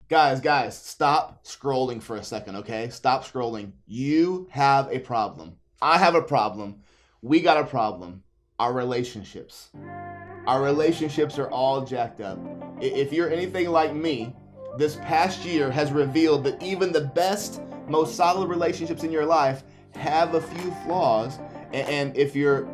Guys, stop scrolling for a second, okay? Stop scrolling. You have a problem. I have a problem. We got a problem. Our relationships. Our relationships are all jacked up. If you're anything like me, this past year has revealed that even the best, most solid relationships in your life have a few flaws. And if you're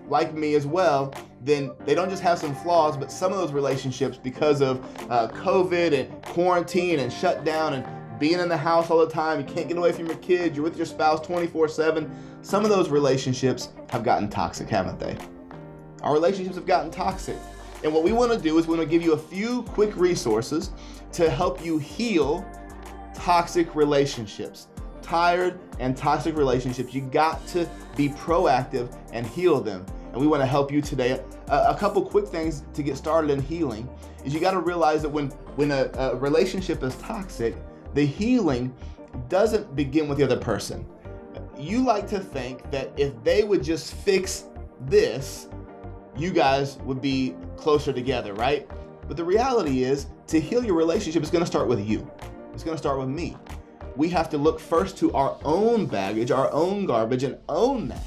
like me as well, then they don't just have some flaws, but some of those relationships, because of COVID and quarantine and shutdown and being in the house all the time, you can't get away from your kids, you're with your spouse 24/7, some of those relationships have gotten toxic, haven't they? Our relationships have gotten toxic. And what we want to do is we want to give you a few quick resources to help you heal toxic relationships. Tired and toxic relationships, you got to be proactive and heal them. And we want to help you today. A couple quick things to get started in healing is you got to realize that when a relationship is toxic, the healing doesn't begin with the other person. You like to think that if they would just fix this, you guys would be closer together, right? But the reality is, to heal your relationship, it's going to start with you. It's going to start with me. We have to look first to our own baggage, our own garbage, and own that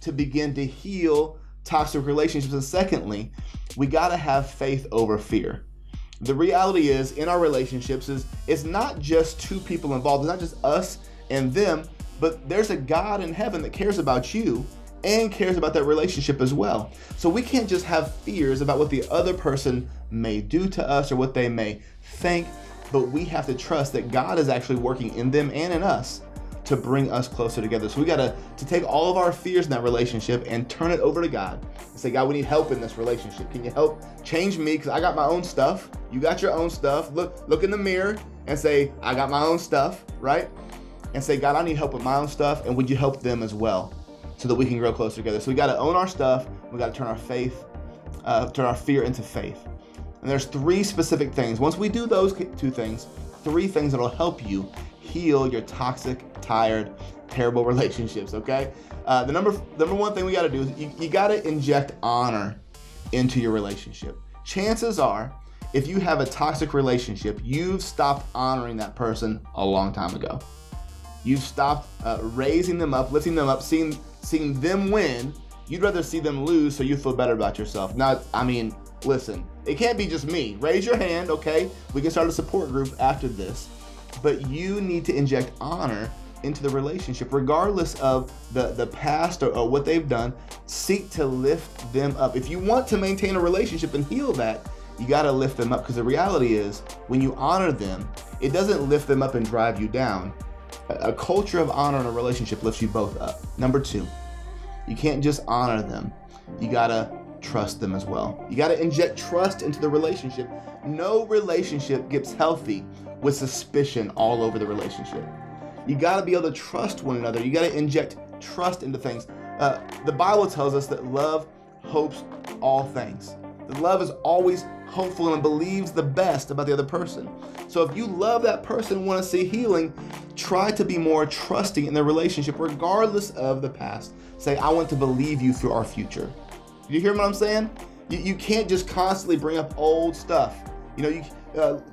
to begin to heal toxic relationships. And secondly, we got to have faith over fear. The reality is, in our relationships, it's not just two people involved. It's not just us and them, but there's a God in heaven that cares about you and cares about that relationship as well. So we can't just have fears about what the other person may do to us or what they may think, but we have to trust that God is actually working in them and in us to bring us closer together. So we got to take all of our fears in that relationship and turn it over to God and say, God, we need help in this relationship. Can you help change me? Because I got my own stuff. You got your own stuff. Look in the mirror and say, I got my own stuff, right? And say, God, I need help with my own stuff. And would you help them as well so that we can grow closer together? So we got to own our stuff. We got to turn our fear into faith. And there's three specific things. Once we do those two things, three things that'll help you heal your toxic, tired, terrible relationships, okay? The number one thing we got to do is you got to inject honor into your relationship. Chances are, if you have a toxic relationship, you've stopped honoring that person a long time ago. You've stopped raising them up, lifting them up, seeing them win. You'd rather see them lose so you feel better about yourself. Now, listen, it can't be just me. Raise your hand, okay? We can start a support group after this. But you need to inject honor into the relationship, regardless of the past or what they've done. Seek to lift them up. If you want to maintain a relationship and heal that, you got to lift them up, because the reality is, when you honor them, it doesn't lift them up and drive you down. A culture of honor in a relationship lifts you both up. Number two, you can't just honor them. You got to trust them as well. You got to inject trust into the relationship. No relationship gets healthy with suspicion all over the relationship. You got to be able to trust one another. You got to inject trust into things. The Bible tells us that love hopes all things. That love is always hopeful and believes the best about the other person. So if you love that person and want to see healing, try to be more trusting in the relationship regardless of the past. Say, I want to believe you through our future. You hear what I'm saying? You can't just constantly bring up old stuff.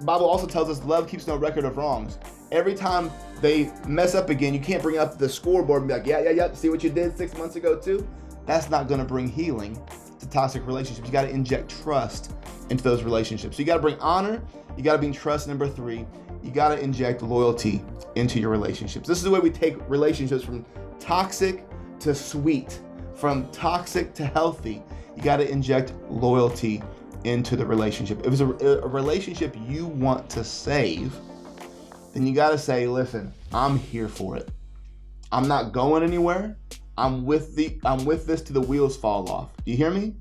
Bible also tells us love keeps no record of wrongs. Every time they mess up again, you can't bring up the scoreboard and be like, yeah, see what you did 6 months ago too? That's not going to bring healing to toxic relationships. You got to inject trust into those relationships. So you got to bring honor. You got to bring trust. Number three, you got to inject loyalty into your relationships. This is the way we take relationships from toxic to sweet, from toxic to healthy. You got to inject loyalty into the relationship. If it's a relationship you want to save, then you got to say, listen, I'm here for it. I'm not going anywhere. I'm with this till the wheels fall off. Do you hear me?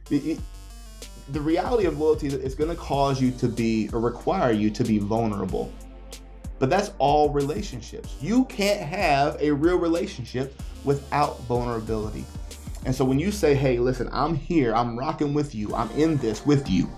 The reality of loyalty is it's going to cause you to be, or require you to be, vulnerable. But that's all relationships. You can't have a real relationship without vulnerability. And so when you say, hey, listen, I'm here, I'm rocking with you, I'm in this with you,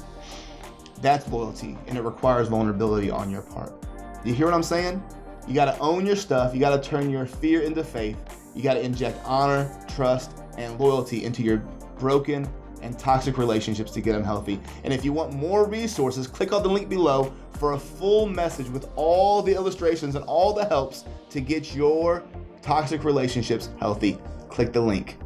that's loyalty, and it requires vulnerability on your part. Do you hear what I'm saying? You got to own your stuff. You got to turn your fear into faith. You got to inject honor, trust, and loyalty into your broken and toxic relationships to get them healthy. And if you want more resources, click on the link below for a full message with all the illustrations and all the helps to get your toxic relationships healthy. Click the link.